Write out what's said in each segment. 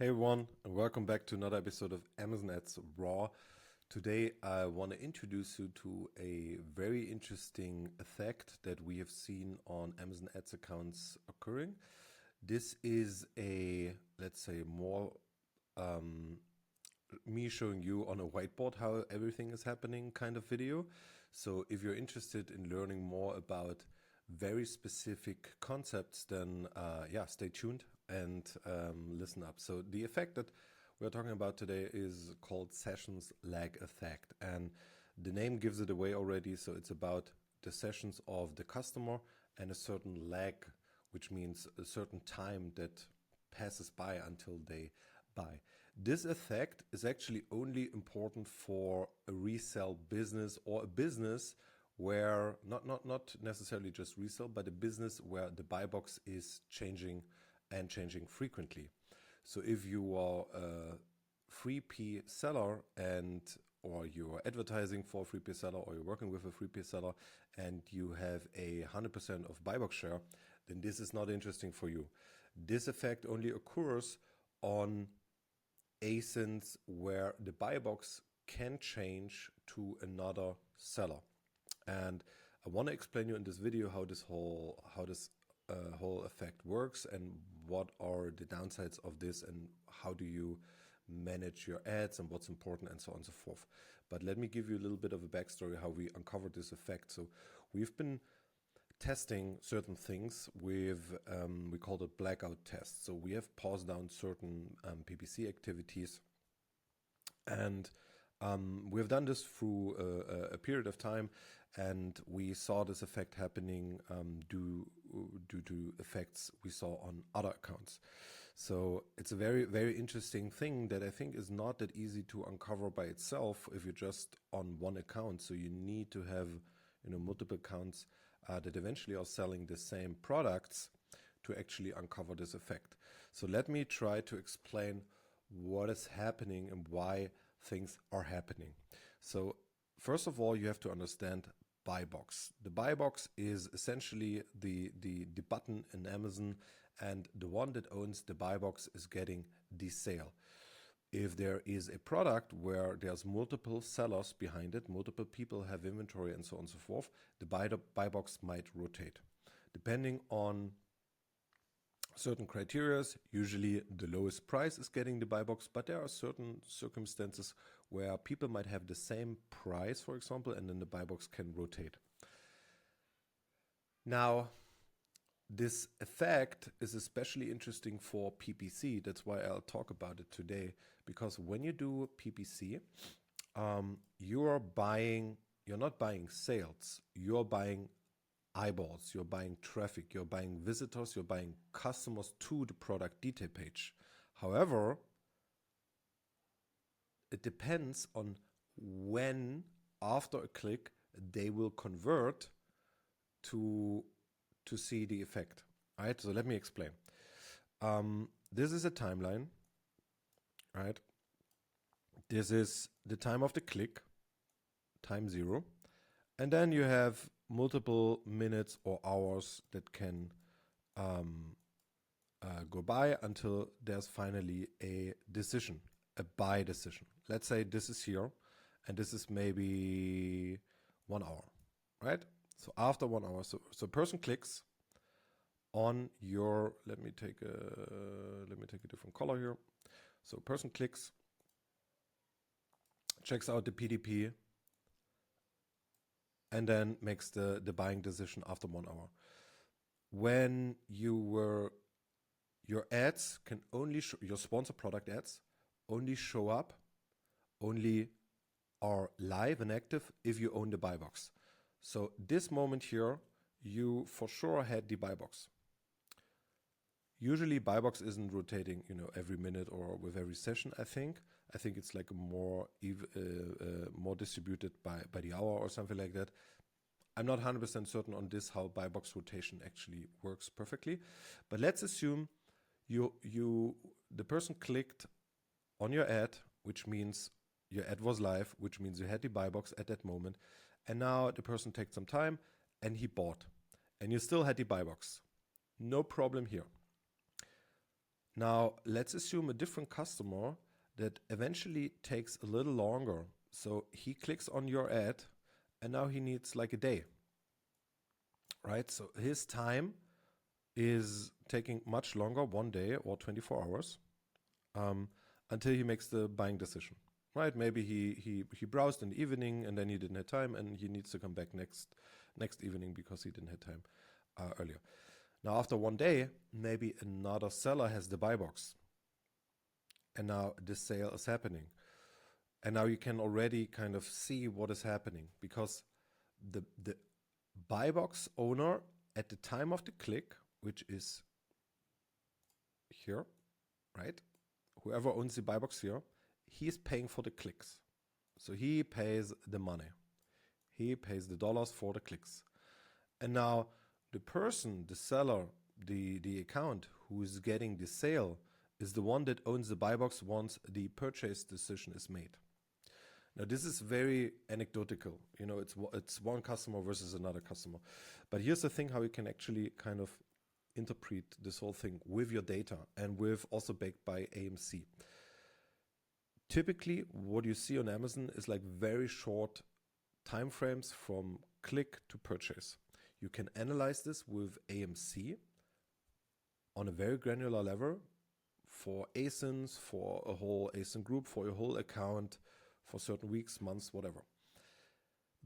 Hey everyone, and welcome back to another episode of Amazon Ads Raw. Today I want to introduce you to a very interesting effect that we have seen on Amazon Ads accounts occurring. This is a, let's say, more me showing you on a whiteboard how everything is happening kind of video. So if you're interested in learning more about very specific concepts, then yeah, stay tuned and listen up. So the effect that we're talking about today is called sessions lag effect, and the name gives it away already. So it's about the sessions of the customer and a certain lag, which means a certain time that passes by until they buy. This effect is actually only important for a resale business or a business where not necessarily just resale, but a business where the buy box is changing and changing frequently. So if you are a 3P seller and or you're advertising for a 3P seller or you're working with a 3P seller and you have a 100% of buy box share, then this is not interesting for you. This effect only occurs on ASINs where the buy box can change to another seller. And I want to explain you in this video how this whole effect works and what are the downsides of this and how do you manage your ads and what's important and so on and so forth. But let me give you a little bit of a backstory how we uncovered this effect. So we've been testing certain things with we call it Blackout Test. So we have paused down certain PPC activities, and we have done this through a period of time, and we saw this effect happening due to effects we saw on other accounts. So it's a very interesting thing that I think is not that easy to uncover by itself if you're just on one account. So you need to have multiple accounts that eventually are selling the same products to actually uncover this effect. So let me try to explain what is happening and why things are happening. So first of all, you have to understand buy box. The buy box is essentially the button in Amazon, and the one that owns the buy box is getting the sale. If there is a product where there's multiple sellers behind it, multiple people have inventory and so on and so forth, the buy box might rotate. Depending on certain criteria, usually the lowest price is getting the buy box, but there are certain circumstances where people might have the same price, for example, and then the buy box can rotate. Now, this effect is especially interesting for PPC. That's why I'll talk about it today, because when you do PPC, you're not buying sales, you're buying eyeballs, you're buying traffic, you're buying visitors, you're buying customers to the product detail page. However, it depends on when after a click they will convert to see the effect. All right, so let me explain. This is a timeline, right? This is the time of the click, time 0, and then you have multiple minutes or hours that can go by until there's finally a decision, a buy decision. Let's say this is here, and this is maybe 1 hour, right? So after 1 hour, so a person clicks on your, let me take a different color here. So a person clicks, checks out the PDP, and then makes the buying decision after 1 hour. When your ads can only your sponsor product ads only show up, only are live and active if you own the buy box. So this moment here, you for sure had the buy box. Usually buy box isn't rotating, every minute or with every session. I think it's like more distributed by the hour or something like that. I'm not 100% certain on this, how buy box rotation actually works perfectly. But let's assume the person clicked on your ad, which means your ad was live, which means you had the buy box at that moment. And now the person takes some time and he bought, and you still had the buy box. No problem here. Now, let's assume a different customer that eventually takes a little longer. So he clicks on your ad and now he needs like a day, right? So his time is taking much longer, 1 day or 24 hours, until he makes the buying decision, right? Maybe he browsed in the evening and then he didn't have time and he needs to come back next evening because he didn't have time earlier. Now, after 1 day, maybe another seller has the buy box. And now this sale is happening. And now you can already kind of see what is happening because the buy box owner at the time of the click, which is here, right? Whoever owns the buy box here, he is paying for the clicks. So he pays the money. He pays the dollars for the clicks. And now the person, the seller, the account who is getting the sale is the one that owns the buy box once the purchase decision is made. Now this is very anecdotal, you know, it's one customer versus another customer. But here's the thing how you can actually kind of interpret this whole thing with your data and with also backed by AMC. Typically what you see on Amazon is like very short time frames from click to purchase. You can analyze this with AMC on a very granular level for ASINs, for a whole ASIN group, for your whole account, for certain weeks, months, whatever.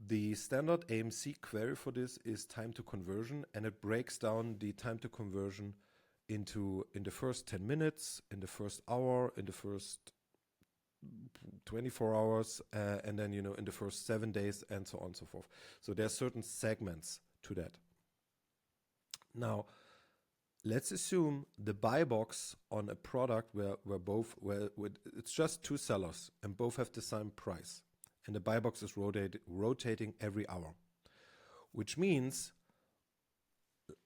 The standard AMC query for this is time to conversion, and it breaks down the time to conversion into in the first 10 minutes, in the first hour, in the first 24 hours, and then, you know, in the first 7 days, and so on and so forth. So there are certain segments to that. Now, let's assume the buy box on a product where it's just two sellers and both have the same price, and the buy box is rotating every hour, which means,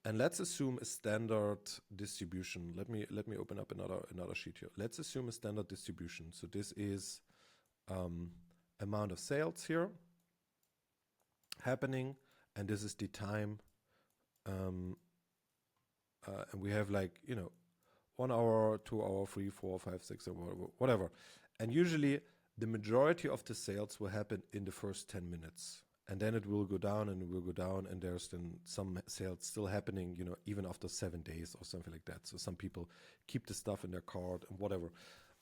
and let's assume a standard distribution. Let me open up another sheet here. Let's assume a standard distribution. So this is amount of sales here happening, and this is the time. And we have like, you know, 1 hour, 2 hour, 3, 4, 5, 6, or whatever. And usually the majority of the sales will happen in the first 10 minutes. And then it will go down and it will go down. And there's then some sales still happening, you know, even after 7 days or something like that. So some people keep the stuff in their cart and whatever.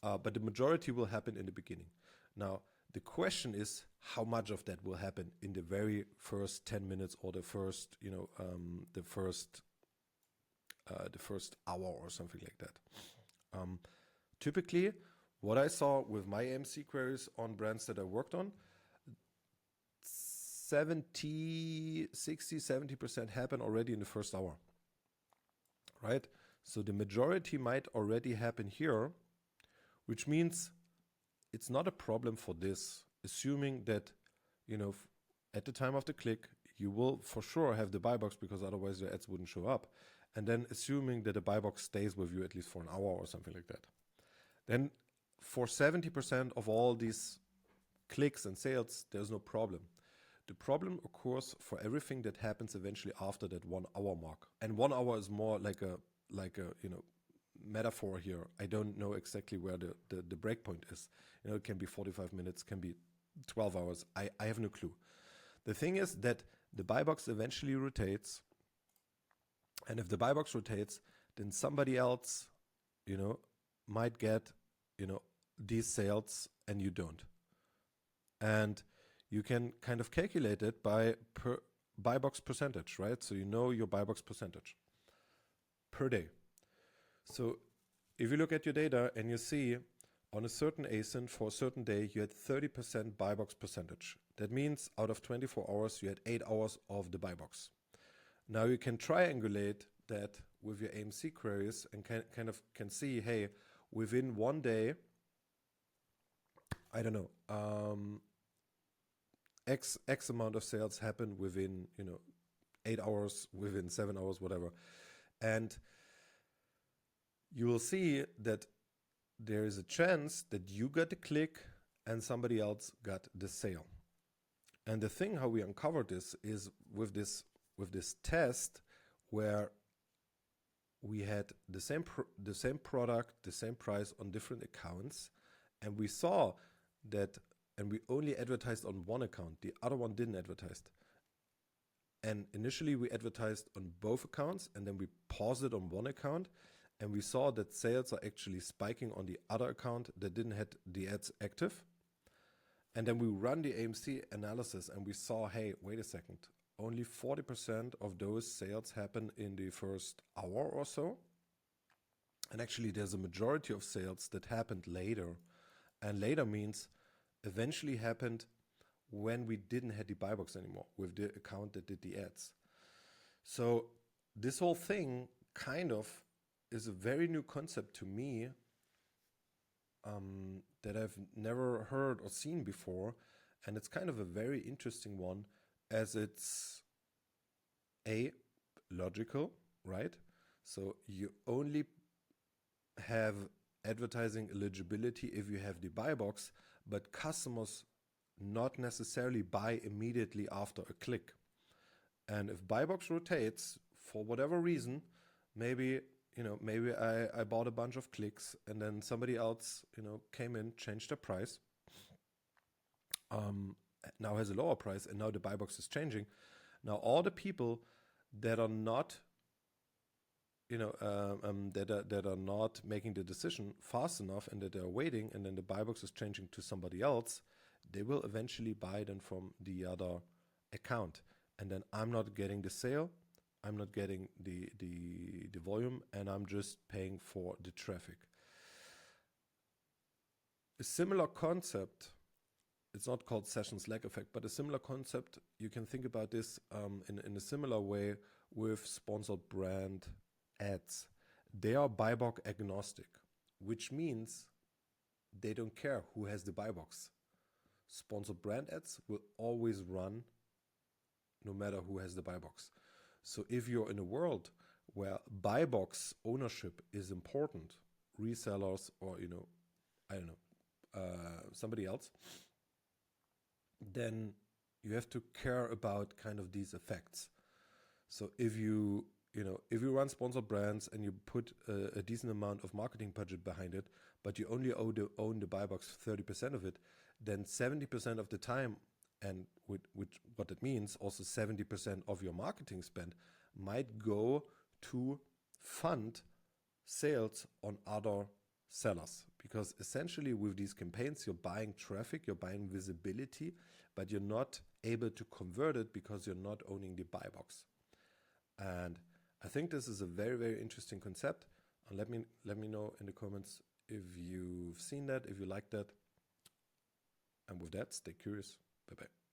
But the majority will happen in the beginning. Now, the question is how much of that will happen in the very first 10 minutes or the first, you know, the first hour or something like that. Typically, what I saw with my AMC queries on brands that I worked on, 70% happen already in the first hour, right? So the majority might already happen here, which means it's not a problem for this, assuming that, you know, at the time of the click, you will for sure have the buy box because otherwise your ads wouldn't show up. And then assuming that the buy box stays with you at least for an hour or something like that. Then for 70% of all these clicks and sales, there's no problem. The problem occurs for everything that happens eventually after that 1 hour mark. And 1 hour is more like a you know, metaphor here. I don't know exactly where the break point is. You know, it can be 45 minutes, can be 12 hours. I have no clue. The thing is that the buy box eventually rotates. And if the buy box rotates, then somebody else, you know, might get, you know, these sales and you don't. And you can kind of calculate it by per buy box percentage, right? So you know your buy box percentage per day. So if you look at your data and you see on a certain ASIN for a certain day, you had 30% buy box percentage. That means out of 24 hours, you had 8 hours of the buy box. Now you can triangulate that with your AMC queries and can see, hey, within 1 day, I don't know, X amount of sales happen within, you know, 8 hours, within 7 hours, whatever. And you will see that there is a chance that you got the click and somebody else got the sale. And the thing how we uncover this is with this test where we had the same product, the same price on different accounts, and we saw that, and we only advertised on one account. The other one didn't advertise. And initially we advertised on both accounts, and then we paused it on one account, and we saw that sales are actually spiking on the other account that didn't have the ads active. And then we run the AMC analysis, and we saw, hey, wait a second, only 40% of those sales happen in the first hour or so. And actually there's a majority of sales that happened later. And later means eventually happened when we didn't have the buy box anymore with the account that did the ads. So this whole thing kind of is a very new concept to me, that I've never heard or seen before. And it's kind of a very interesting one, as it's logical, right? So you only have advertising eligibility if you have the buy box, but customers not necessarily buy immediately after a click. And if buy box rotates for whatever reason, maybe I bought a bunch of clicks, and then somebody else came in, changed their price, now has a lower price, and now the buy box is changing. Now all the people that are not that are not making the decision fast enough, and that are waiting, and then the buy box is changing to somebody else, they will eventually buy then from the other account, and then I'm not getting the sale, I'm not getting the volume, and I'm just paying for the traffic. A similar concept, it's not called sessions lag effect, but a similar concept, you can think about this in a similar way with sponsored brand ads. They are buy box agnostic, which means they don't care who has the buy box. Sponsored brand ads will always run no matter who has the buy box. So if you're in a world where buy box ownership is important, resellers or somebody else, then you have to care about kind of these effects. So if you run sponsored brands and you put a decent amount of marketing budget behind it, but you only own the buy box 30% of it, then 70% of the time, and which what that means, also 70% of your marketing spend might go to fund sales on other sellers. Because essentially with these campaigns, you're buying traffic, you're buying visibility, but you're not able to convert it because you're not owning the buy box. And I think this is a very, very interesting concept. And let me know in the comments if you've seen that, if you like that. And with that, stay curious. Bye-bye.